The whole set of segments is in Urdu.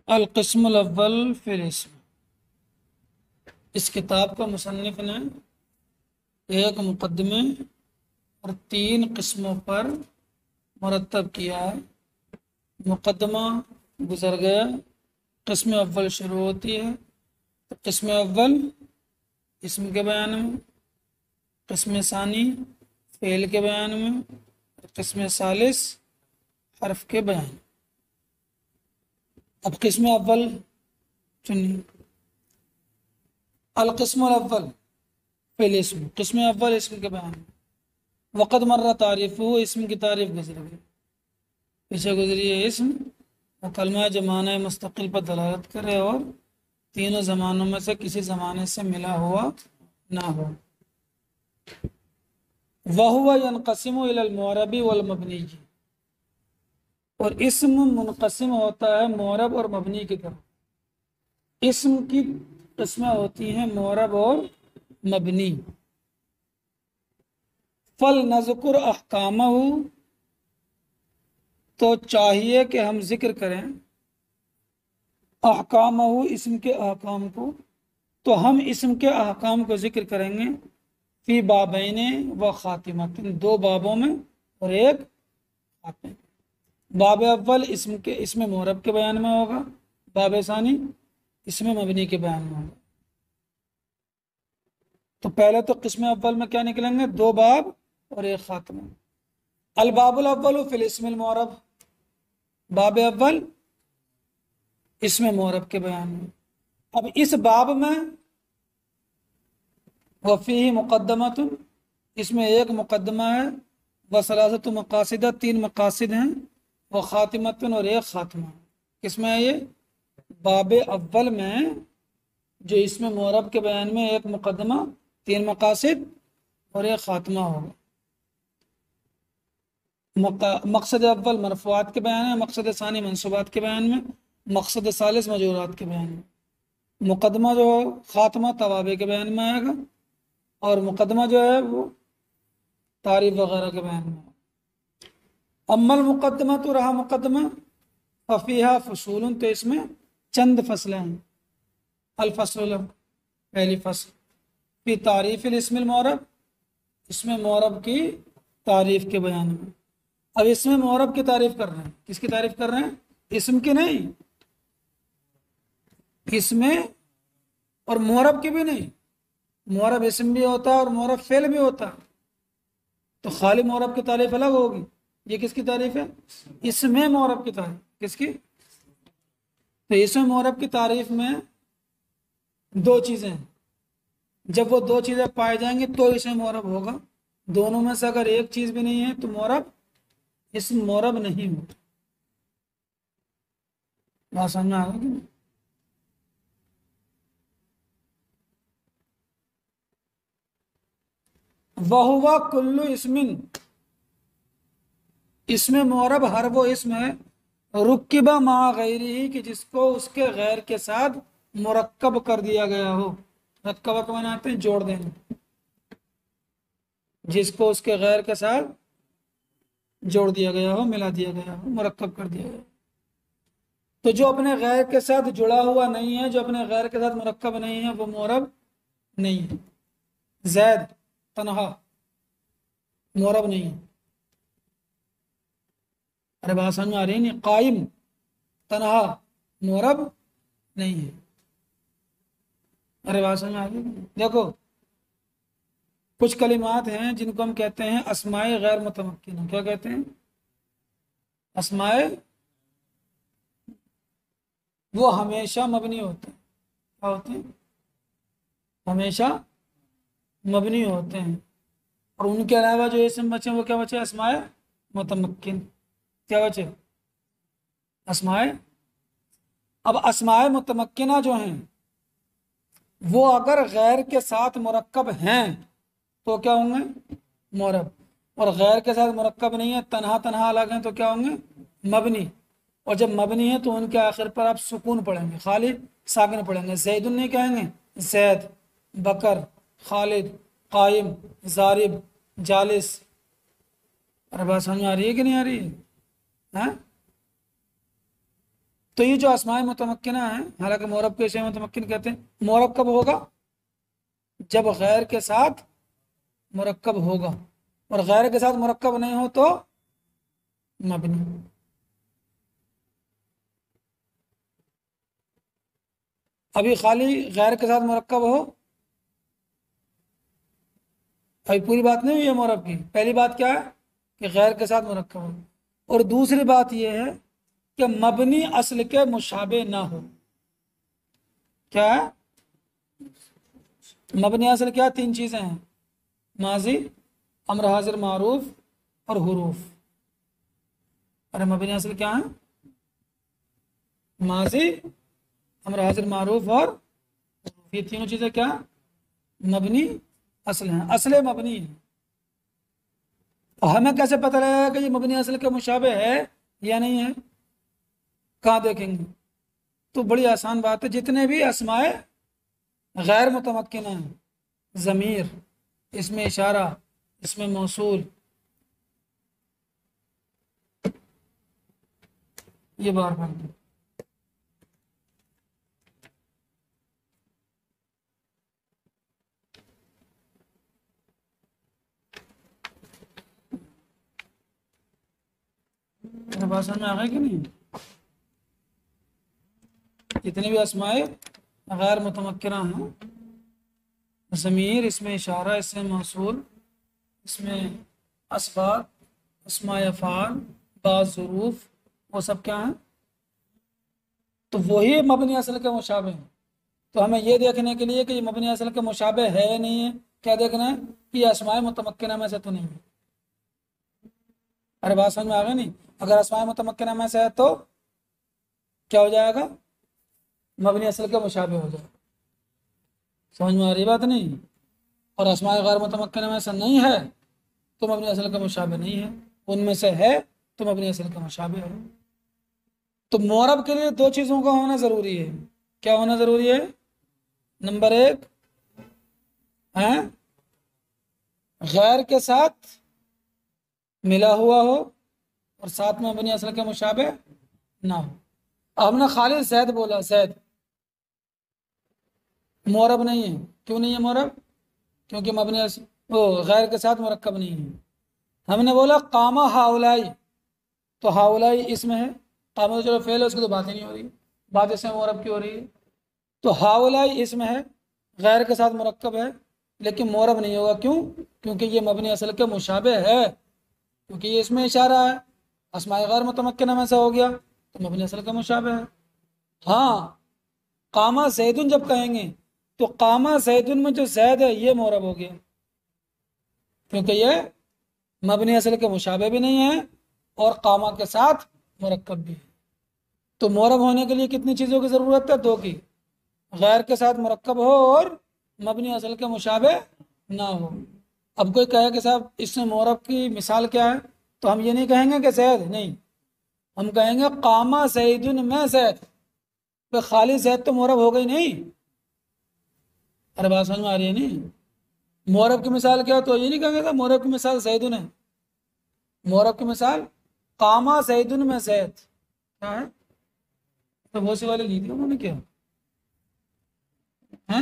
القسم الاول فی الاسم۔ اس کتاب کا مصنف نے ایک مقدمے اور 3 قسموں پر مرتب کیا ہے۔ مقدمہ گزر گیا، قسم اول شروع ہوتی ہے تو قسم اول اسم کے بیان میں، قسم ثانی فعل کے بیان میں، قسم ثالث حرف کے بیان میں۔ اب قسم اول چنیے۔ القسم الاول فی الاسم، قسم اول اسم کے بیان میں۔ وقد مر تعریف ہو، اسم کی تعریف گزر گئی، پیچھے گزری ہے اسم وہ کلمہ زمانہ مستقل پر دلالت کرے اور تینوں زمانوں میں سے کسی زمانے سے ملا ہوا نہ ہو۔ وَهُوَ يَنْقَسِمُ إِلَى الْمُعْرَبِ وَالْمَبْنِيِّ، اور اسم منقسم ہوتا ہے معرب اور مبنی کی طرف۔ اسم کی قسمیں ہوتی ہیں معرب اور مبنی۔ فَلْنَذْكُرْ أَحْكَامَهُ، تو چاہیے کہ ہم ذکر کریں احکامہ، اسم کے احکام کو۔ تو ہم اسم کے احکام کو ذکر کریں گے فی بابین و خاتمۃ، 2 بابوں میں اور ایک خاتمہ۔ باب اول اسم معرب کے بیان میں ہوگا، باب ثانی اسم مبنی کے بیان میں ہوگا۔ تو پہلے تو قسم اول میں کیا نکلیں گے؟ 2 باب اور ایک خاتمہ۔ الباب الاول فی الاسم المعرب، باب اول اسم معرب کے بیان میں۔ اب اس باب میں وفیہ مقدمۃ، اس میں ایک مقدمہ ہے، وثلاثۃ مقاصد، 3 مقاصد ہیں، وخاتمۃ اور ایک خاتمہ۔ کس میں ہے یہ؟ باب اول میں جو اسم معرب کے بیان میں ایک مقدمہ، 3 مقاصد اور ایک خاتمہ ہوگا۔ مقصد اول مرفوعات کے بیان میں، مقصد ثانی منصوبات کے بیان میں، مقصد ثالث مجرورات کے بیان میں۔ مقدمہ جو خاتمہ توابع کے بیان میں آئے گا، اور مقدمہ جو ہے وہ تعریف وغیرہ کے بیان میں۔ اما المقدمہ، تو رہا مقدمہ، ففیہا فصول، تو اس میں چند فصلیں ہیں۔ الفصل، پہلی فصل فی تعریف الاسم المعرب، اسم معرب کی تعریف کے بیان میں۔ اب اسم معرب کی تعریف کر رہے ہیں، کس کی تعریف کر رہے ہیں؟ اسم کی نہیں، اسم اور معرب کی بھی نہیں۔ معرب اسم بھی ہوتا ہے اور معرب فعل بھی ہوتا ہے، تو خالی معرب کی تعریف الگ ہوگی۔ یہ کس کی تعریف ہے؟ اسم معرب کی تعریف۔ کس کی؟ تو اسم معرب کی تعریف میں 2 چیزیں ہیں، جب وہ 2 چیزیں پائے جائیں گی تو اسم معرب ہوگا۔ دونوں میں سے اگر ایک چیز بھی نہیں ہے تو معرب اسم معرب نہیں ہوتا۔ بات سمجھ میں آ گئی کہ نہیں؟ وَهُوَ كُلُّ اسم، اسم معرب ہر وہ اسم ہے رکب مع غیرہ، کہ جس کو اس کے غیر کے ساتھ مرکب کر دیا گیا ہو۔ رکبہ کو بناتے ہیں جوڑ دینا، جس کو اس کے غیر کے ساتھ جوڑ دیا گیا ہو، ملا دیا گیا ہو، مرکب کر دیا گیا ہو۔ تو جو اپنے غیر کے ساتھ جڑا ہوا نہیں ہے، جو اپنے غیر کے ساتھ مرکب نہیں ہے، وہ معرب نہیں ہے۔ زید تنہا معرب نہیں ہے۔ ارے بات سمجھ میں آ رہی نہیں؟ قائم تنہا معرب نہیں ہے۔ ارے بات سمجھ میں آ رہی؟ دیکھو کچھ کلمات ہیں جن کو ہم کہتے ہیں اسماء غیر متمکنہ۔ کیا کہتے ہیں؟ اسماء، وہ ہمیشہ مبنی ہوتے ہیں۔ کیا ہوتے ہیں؟ ہمیشہ مبنی ہوتے ہیں، اور ان کے علاوہ جو اسم بچے وہ کیا بچے؟ اسماء متمکن۔ کیا بچے؟ اسماء۔ اب اسماء متمکنہ جو ہیں وہ اگر غیر کے ساتھ مرکب ہیں تو کیا ہوں گے؟ معرب۔ اور غیر کے ساتھ مرکب نہیں ہے، تنہا تنہا الگ ہیں، تو کیا ہوں گے؟ مبنی۔ اور جب مبنی ہے تو ان کے آخر پر آپ سکون پڑھیں گے، خالی ساکن پڑھیں گے۔ زید نہیں کہیں گے، زید، بکر، خالد، قائم، ضارب، جالس۔ ارے بات سمجھ آ رہی ہے کہ نہیں آ رہی ہے؟ تو یہ جو اسماء متمکنہ ہیں، حالانکہ معرب کو اسم متمکن کہتے ہیں، معرب کب ہوگا؟ جب غیر کے ساتھ مرکب ہوگا، اور غیر کے ساتھ مرکب نہیں ہو تو مبنی۔ ابھی خالی غیر کے ساتھ مرکب ہو، ابھی پوری بات نہیں ہوئی ہے معرب کی۔ پہلی بات کیا ہے کہ غیر کے ساتھ مرکب ہو، اور دوسری بات یہ ہے کہ مبنی اصل کے مشابہ نہ ہو۔ کیا ہے مبنی اصل؟ کیا تین چیزیں ہیں، ماضی، امر حاضر معروف اور حروف۔ ارے مبنی اصل کیا ہے؟ ماضی، امر حاضر معروف اور حروف۔ یہ تینوں چیزیں کیا مبنی اصل ہیں، اصل مبنی ہیں۔ اور ہمیں کیسے پتہ لگے گا کہ یہ مبنی اصل کے مشابہ ہے یا نہیں ہے؟ کہاں دیکھیں گے؟ تو بڑی آسان بات ہے، جتنے بھی اسماء غیر متمکنہ ہیں، ضمیر، اسم اشارہ، اسم موصول، یہ بار بار بات سمجھ میں آ گئی کہ نہیں؟ جتنے بھی اسماء غیر متمکنہ ہیں، ضمیر، اسم اشارہ، اسم موصول، اسم اسباب، اسماء افعال، بعض ظروف، وہ سب کیا ہیں؟ تو وہی مبنی اصل کے مشابہ ہیں۔ تو ہمیں یہ دیکھنے کے لیے کہ یہ مبنی اصل کے مشابہ ہے یا نہیں ہے، کیا دیکھنا ہے کہ یہ اسماء متمکنہ میں سے تو نہیں ہے۔ ارے بات سمجھ میں آ گئی نہیں؟ اگر اسماء متمکنہ میں سے ہے تو کیا ہو جائے گا؟ مبنی اصل کے مشابہ ہو جائے گا۔ سمجھ میں آ رہی بات نہیں؟ اور اسماء غیر متمکنہ میں سے نہیں ہے تو مبنی اصل کا مشابہ نہیں ہے، ان میں سے ہے تو مبنی اصل کا مشابہ ہے۔ تو معرب کے لیے دو چیزوں کا ہونا ضروری ہے۔ کیا ہونا ضروری ہے؟ نمبر ایک، غیر کے ساتھ ملا ہوا ہو اور ساتھ میں مبنی اصل کے مشابہ نہ ہو۔ اب ہم نے خالی زید بولا، زید معرب نہیں ہے۔ کیوں نہیں ہے معرب؟ کیونکہ مبنی وہ غیر کے ساتھ مرکب نہیں ہے۔ ہم نے بولا قام ہاؤلائی، تو ہاؤلائی اسم ہے، قام تو چلو فعل ہے، اس کی تو بات ہی نہیں ہو رہی، بات اس میں معرب کی ہو رہی ہے۔ تو ہاؤلائی اسم ہے، غیر کے ساتھ مرکب ہے، لیکن معرب نہیں ہوگا۔ کیوں؟ کیونکہ یہ مبنی اصل کے مشابہ ہے، کیونکہ یہ اسم اشارہ ہے، اسماء غیر متمکنہ میں سے ہو گیا تو مبنی اصل کا مشابہ ہے۔ ہاں قامہ زیدن جب کہیں گے تو قامہ زیدن میں جو زید ہے یہ معرب ہو گیا، کیونکہ یہ مبنی اصل کے مشابہ بھی نہیں ہے اور قامہ کے ساتھ مرکب بھی ہے۔ تو معرب ہونے کے لیے کتنی چیزوں کی ضرورت ہے؟ دو کی، غیر کے ساتھ مرکب ہو اور مبنی اصل کے مشابہ نہ ہو۔ اب کوئی کہے کہ صاحب اس میں معرب کی مثال کیا ہے، تو ہم یہ نہیں کہیں گے کہ زید، نہیں، ہم کہیں گے قامہ زیدن میں زید۔ تو خالی زید تو معرب ہو گئی نہیں؟ ارے بات سمجھ میں آ رہی ہے نہیں؟ معرب کی مثال کیا؟ تو یہ نہیں کہیں گے کہ معرب کی مثال زیدن ہے، معرب کی مثال قامہ زیدن میں زید کیا ہے؟ تو بہت سی والے لی تھی انہوں نے، کیا ہے؟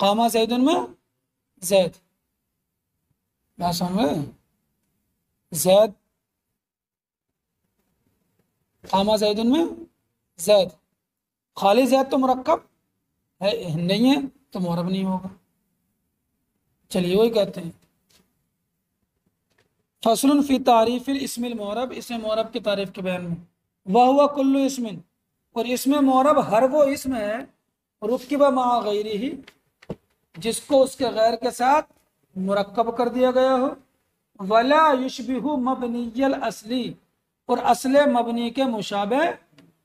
قامہ زیدن میں زید، بات سمجھ گئے؟ زید، قامہ زیدن میں زید، خالی زید تو مرکب ہے نہیں ہے تو معرب نہیں ہوگا۔ چلیے وہی کہتے ہیں فصل فی تعریف الاسم المعرب، اسم معرب کی تعریف کے بیان میں۔ وہو کل اسم، اور اسم معرب ہر وہ اسم ہے رکب مع غیرہ، جس کو اس کے غیر کے ساتھ مرکب کر دیا گیا ہو، ولا یشبہ مبنی الاصلی، اور اصل مبنی کے مشابہ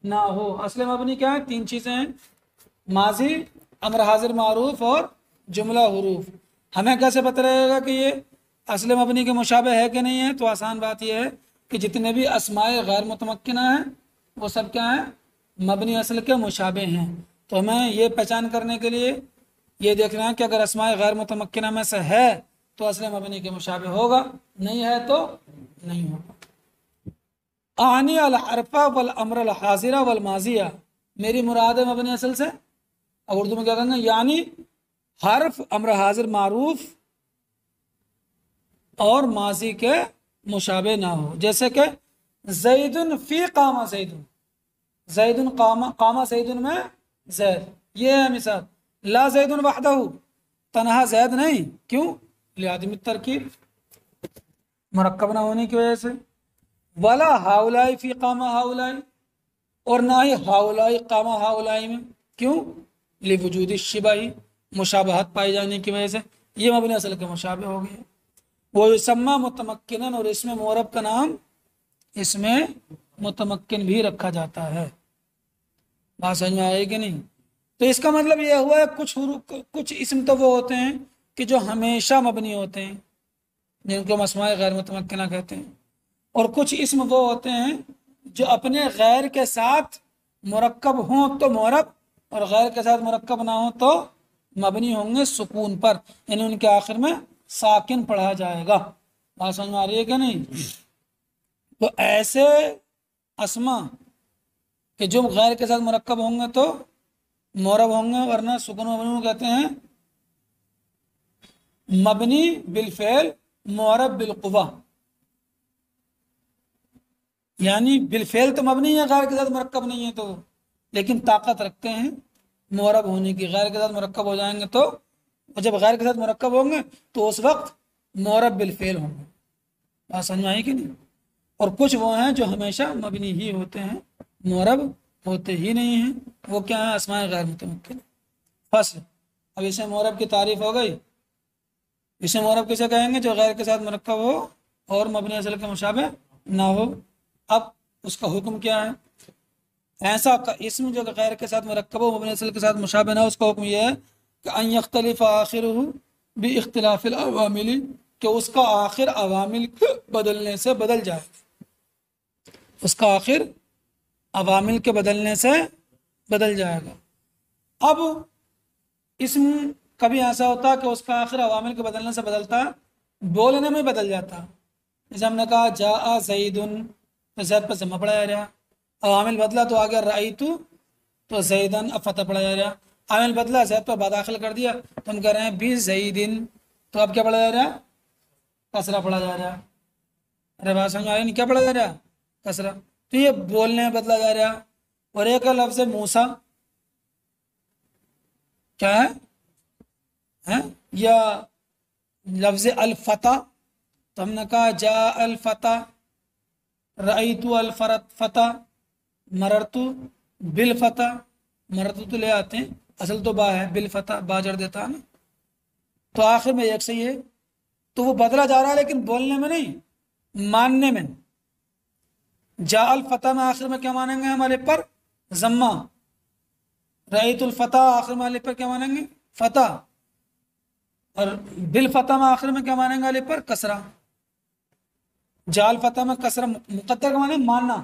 نہ ہو۔ اصل مبنی کیا ہے؟ تین چیزیں ہیں، ماضی، امر حاضر معروف اور جملہ حروف۔ ہمیں کیسے پتہ رہے گا کہ یہ اصل مبنی کے مشابہ ہے کہ نہیں ہے؟ تو آسان بات یہ ہے کہ جتنے بھی اسماء غیر متمکنہ ہیں وہ سب کیا ہیں؟ مبنی اصل کے مشابہ ہیں۔ تو ہمیں یہ پہچان کرنے کے لیے یہ دیکھنا ہے کہ اگر اسماء غیر متمکنہ میں سے ہے تو اصل مبنی کے مشابہ ہوگا، نہیں ہے تو نہیں ہوگا۔ آنی الحرف والامر الحاضرہ والماضیہ، میری مراد ہے مبنی اصل سے، اب اردو میں کیا کہیں گے، یعنی حرف امر حاضر معروف اور ماضی کے مشابہ نہ ہو، جیسے کہ زید فی قام زید، زید قام زید میں زید، یہ ہے مثال۔ لا زید وحدہ، تنہا زید نہیں، کیوں؟ لعدم الترکیب، مرکب نہ ہونے کی وجہ سے۔ ولا ہاؤلائی فی قام ہاؤلائی، اور نہ ہی ہاؤلائی قام ہاؤلائی میں، کیوں؟ لوجود الشبہ، مشابہت پائی جانے کی وجہ سے، یہ مبنی اصل کے مشابہ ہو گئے۔ وہ یسمى متمکنا، اور اس میں معرب کا نام اس میں متمکن بھی رکھا جاتا ہے۔ بات سمجھ میں آئے کہ نہیں؟ تو اس کا مطلب یہ ہوا ہے کچھ اسم تو وہ ہوتے ہیں کہ جو ہمیشہ مبنی ہوتے ہیں، جن کو اسماء غیر متمکنہ کہتے ہیں، اور کچھ اسم وہ ہوتے ہیں جو اپنے غیر کے ساتھ مرکب ہوں تو معرب، اور غیر کے ساتھ مرکب نہ ہوں تو مبنی ہوں گے سکون پر، یعنی ان کے آخر میں ساکن پڑھا جائے گا۔ بات سمجھ میں آ رہی ہے کہ نہیں؟ تو ایسے اسما کہ جو غیر کے ساتھ مرکب ہوں گے تو معرب ہوں گے، ورنہ سکون مبنی کہتے ہیں مبنی بالفعل معرب بالقوہ، یعنی بالفعل تو مبنی ہے، غیر کے ساتھ مرکب نہیں ہے تو، لیکن طاقت رکھتے ہیں معرب ہونے کی، غیر کے ساتھ مرکب ہو جائیں گے تو، اور جب غیر کے ساتھ مرکب ہوں گے تو اس وقت معرب بالفعل ہوں گے۔ بات سمجھ میں آئی کہ نہیں؟ اور کچھ وہ ہیں جو ہمیشہ مبنی ہی ہوتے ہیں، معرب ہوتے ہی نہیں ہیں، وہ کیا ہیں؟ اسماء غیر متمکن۔ فصل، اب اسے معرب کی تعریف ہو گئی۔ اسے معرب کسے کہیں گے؟ جو غیر کے ساتھ مرکب ہو اور مبنی اصل کے مشابہ نہ ہو۔ اب اس کا حکم کیا ہے؟ ایسا اسم جو غیر کے ساتھ مرکب ہو مبنی اصل کے ساتھ مشابہ نہ ہو، اس کا حکم یہ ہے کہ ان یختلف آخرہ باختلاف العوامل، کہ اس کا آخر عوامل کے بدلنے سے بدل جائے، اس کا آخر عوامل کے بدلنے سے بدل جائے گا۔ اب اسم کبھی ایسا ہوتا ہے کہ اس کا آخر عوامل کے بدلنے سے بدلتا ہے، بولنے میں بدل جاتا ہے، جیسے ہم نے کہا جاء زید، تو زید پر ضمہ پڑھا جا رہا، عوامل بدلا تو آ گیا رأیت، تو زیدن اب فتح پڑھا جا رہا، عامل بدلا زید پر با داخل کر دیا تو ہم کہہ رہے ہیں بی زیدن، تو اب کیا پڑھا جا رہا ہے؟ کسرہ پڑھا جا رہا ہے۔ ارے بات سمجھ آئی نہیں؟ کیا پڑھا جا رہا ہے؟ کسرہ۔ تو یہ بولنے میں بدلا جا رہا۔ اور ایک لفظ موسیٰ کیا ہے؟ یا لفظ الفتح، تو ہم نے کہا جاء الفتح، رأیت الفتح، مررت بالفتح، مررت تو لے آتے ہیں، اصل تو با ہے، بالفتح با جڑ دیتا ہے نا، تو آخر میں ایک صحیح ہے، تو وہ بدلا جا رہا ہے لیکن بولنے میں نہیں، ماننے میں۔ جاء الفتح میں آخر میں کیا مانیں گے ہم؟ الف پر ضمہ۔ رأیت الفتح آخر میں الف پر کیا مانیں گے؟ فتح۔ اور بالفتح میں آخر میں کیا مانیں گے؟ الف پر کسرہ۔ جاء الفتح میں کسرہ مقدر کا معنی ماننا،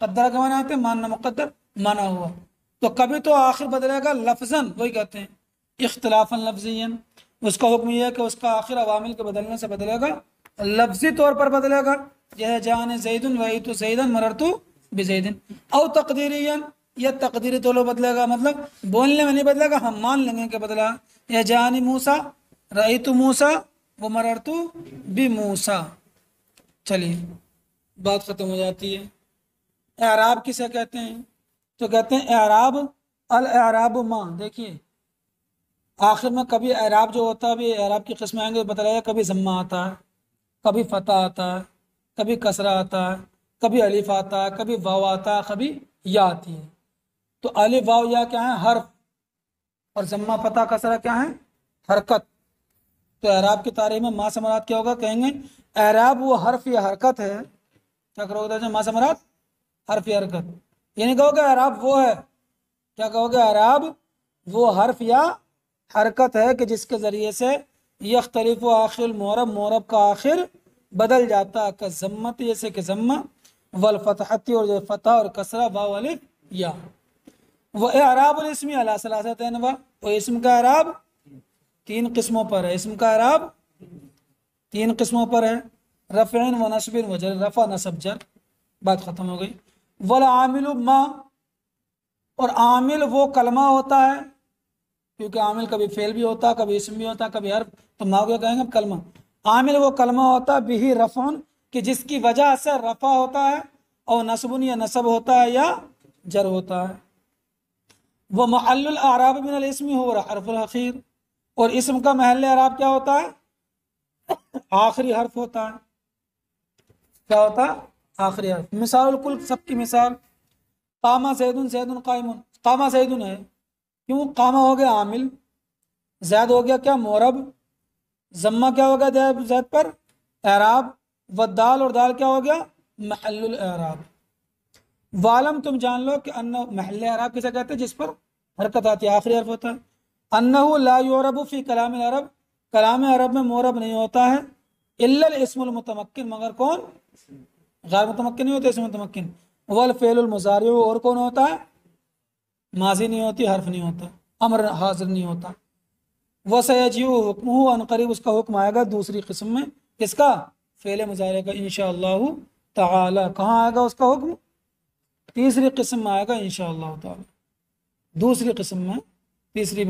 قدرہ کا معنی آتے ہیں ماننا، مقدر مانا ہوا، تو کبھی تو آخر بدلے گا لفظاً، وہی کہتے ہیں اختلافاً لفظیاً، اس کا حکم یہ ہے کہ اس کا آخر عوامل کے بدلنے سے بدلے گا، لفظی طور پر بدلے گا، جیسے جاء زید رأیت زیدا مررت بزید، او تقدیریاً، یا تقدیری طور بدلے گا، مطلب بولنے میں نہیں بدلے گا، ہم مان لیں گے کہ بدلا، یا جاء موسیٰ رأیت موسیٰ ومررت بموسیٰ۔ چلیے بات ختم ہو جاتی ہے۔ اعراب کسے کہتے ہیں؟ تو کہتے ہیں اعراب الاعراب ما، دیکھیے آخر میں کبھی اعراب جو ہوتا ہے، بھی اعراب کی قسمیں آئیں گے بتایا، کبھی ضمہ آتا ہے، کبھی فتح آتا ہے، کبھی کسرہ آتا ہے، کبھی الف آتا ہے، کبھی واو آتا ہے، کبھی یا آتی ہے۔ تو الف واو یا کیا ہے؟ حرف، اور ضمہ فتح کسرہ کیا ہے؟ حرکت۔ تو اعراب کی تعریف میں ما سے مراد کیا ہوگا؟ کہیں گے اعراب وہ حرف یا حرکت ہے، کیا کرو گے ما سے مراد؟ حرف یا حرکت، یعنی کہو گے اعراب وہ ہے، کیا کہو گے؟ اعراب وہ حرف یا حرکت ہے کہ جس کے ذریعے سے یختلف آخر المعرب، معرب کا آخر بدل جاتا ہے، کہ ضمت جیسے کہ ضمہ، والفتحتی اور جو فتح اور کسرہ، واو الف یا۔ وہ اعراب الاسم علی ثلاثۃ انواع، وہ اسم کا اعراب تین قسموں پر ہے، اسم کا اعراب تین قسموں پر ہے، رفع و نصب و جر، رفع نصب جر۔ بات ختم ہو گئی. والعامل ما، اور عامل وہ کلمہ ہوتا ہے، کیونکہ عامل کبھی فعل بھی ہوتا ہے، کبھی اسم بھی ہوتا ہے، کبھی حرف، تو ما کو کہیں گے کلمہ. عامل وہ کلمہ ہوتا ہے بہی رفعن، کہ جس کی وجہ سے رفع ہوتا ہے، اور نصب یا نصب ہوتا ہے یا جر ہوتا ہے. وہ محل الاعراب من الاسم ہو حرف الاخیر، اور اسم کا محل اعراب کیا ہوتا ہے؟ آخری حرف ہوتا ہے. کیا ہوتا ہے؟ آخری حرف. مثال الکل، سب کی مثال، قام زید زید قائم. قام زید ہے، کیوں؟ قامہ ہو گیا عامل، زید ہو گیا کیا؟ معرب. ضمہ کیا ہو گیا زید پر؟ اعراب. والدال، اور دال کیا ہو گیا؟ محل الاعراب. والم، تم جان لو کہ انہ، محل اعراب کسے کہتے ہیں؟ جس پر حرکت آتی ہے، آخری حرف ہوتا ہے. انہ لا یعرب فی کلام العرب، کلام عرب میں معرب نہیں ہوتا ہے. الا الاسم المتمکن، مگر کون؟ غیر متمکن نہیں ہوتے، اسم متمکن. والفعل المضارع، اور کون ہوتا ہے؟ ماضی نہیں ہوتی، حرف نہیں ہوتا، امر حاضر نہیں ہوتا. وسیجیء حکمہ، ان قریب اس کا حکم آئے گا دوسری قسم میں. کس کا؟ فعل مضارع کا، انشاءاللہ تعالی. کہاں آئے گا اس کا حکم؟ تیسری قسم میں آئے گا انشاءاللہ تعالی. دوسری قسم میں، تیسری